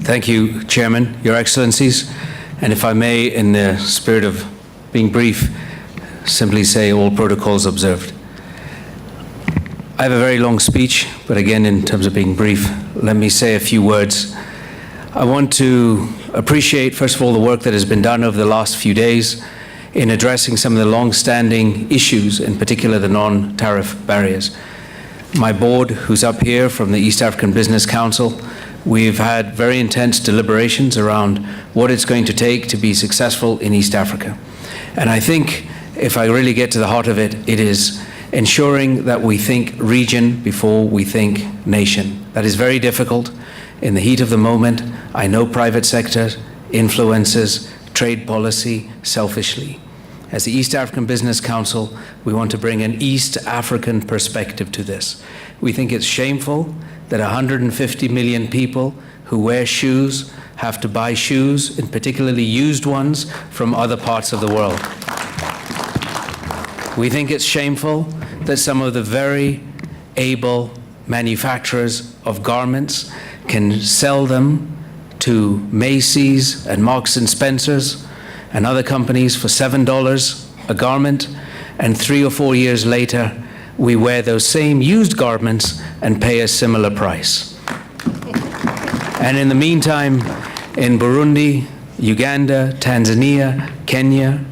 Thank you, Chairman, Your Excellencies. And if I may, in the spirit of being brief, simply say all protocols observed. I have a very long speech, but again, in terms of being brief, let me say a few words. I want to appreciate, first of all, the work that has been done over the last few days in addressing some of the long-standing issues, in particular the non-tariff barriers. My board, who's up here from the East African Business Council, we've had very intense deliberations around what it's going to take to be successful in East Africa. And I think, if I really get to the heart of it, it is ensuring that we think region before we think nation. That is very difficult in the heat of the moment. I know private sector influences trade policy selfishly. As the East African Business Council, we want to bring an East African perspective to this. We think it's shameful that 150 million people who wear shoes have to buy shoes, and particularly used ones, from other parts of the world. We think it's shameful that some of the very able manufacturers of garments can sell them to Macy's and Marks and Spencer's and other companies for $7 a garment, and 3 or 4 years later, we wear those same used garments and pay a similar price. And in the meantime, in Burundi, Uganda, Tanzania, Kenya,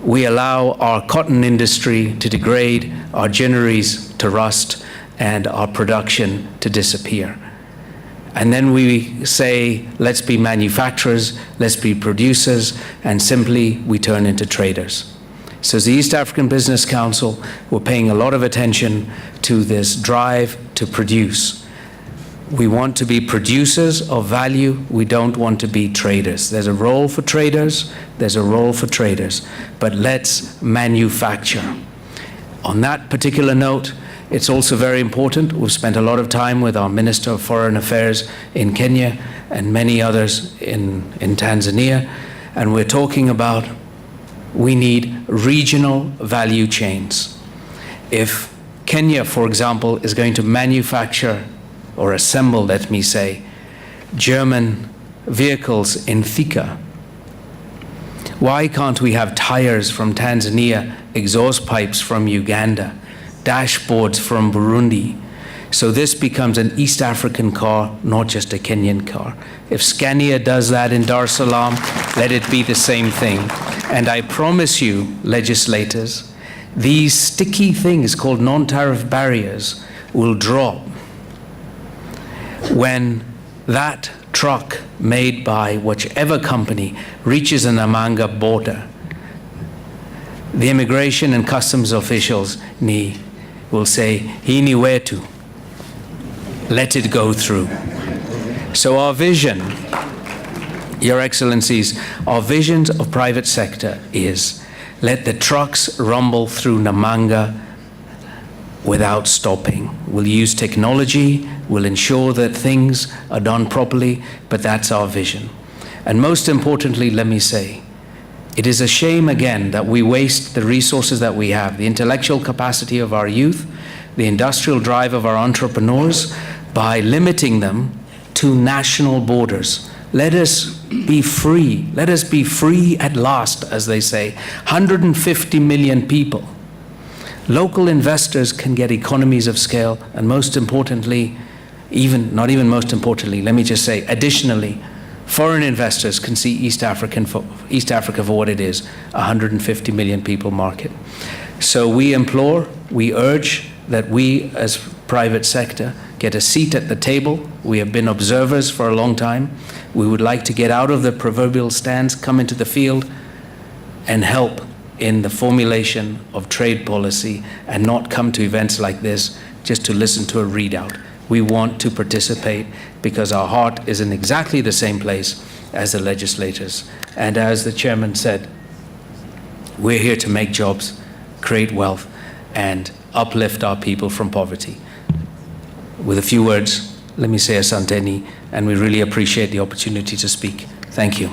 we allow our cotton industry to degrade, our ginneries to rust, and our production to disappear. And then we say, let's be manufacturers, let's be producers, and simply we turn into traders. So as the East African Business Council, we're paying a lot of attention to this drive to produce. We want to be producers of value. We don't want to be traders. There's a role for traders. There's a role for traders. But let's manufacture. On that particular note, it's also very important. We've spent a lot of time with our Minister of Foreign Affairs in Kenya and many others in Tanzania. And we're talking about we need regional value chains. If Kenya, for example, is going to manufacture or assemble, let me say, German vehicles in Thika, why can't we have tires from Tanzania, exhaust pipes from Uganda, dashboards from Burundi? So this becomes an East African car, not just a Kenyan car. If Scania does that in Dar es Salaam, let it be the same thing. And I promise you, legislators, these sticky things called non-tariff barriers will drop when that truck made by whichever company reaches an Namanga border. The immigration and customs officials will say, "Hini wetu, let it go through." So our vision, Your Excellencies, our visions of private sector is let the trucks rumble through Namanga without stopping. We'll use technology, we'll ensure that things are done properly, but that's our vision. And most importantly, let me say, it is a shame again that we waste the resources that we have, the intellectual capacity of our youth, the industrial drive of our entrepreneurs, by limiting them to national borders. Let us be free. Let us be free at last, as they say. 150 million people. Local investors can get economies of scale, and most importantly, not even most importantly, let me just say, additionally, foreign investors can see East Africa for what it is, a 150 million people market. So we implore, we urge that we as private sector get a seat at the table. We have been observers for a long time. We would like to get out of the proverbial stands, come into the field, and help in the formulation of trade policy, and not come to events like this just to listen to a readout. We want to participate because our heart is in exactly the same place as the legislators. And as the chairman said, we're here to make jobs, create wealth, and uplift our people from poverty. With a few words, let me say asanteni, and we really appreciate the opportunity to speak. Thank you.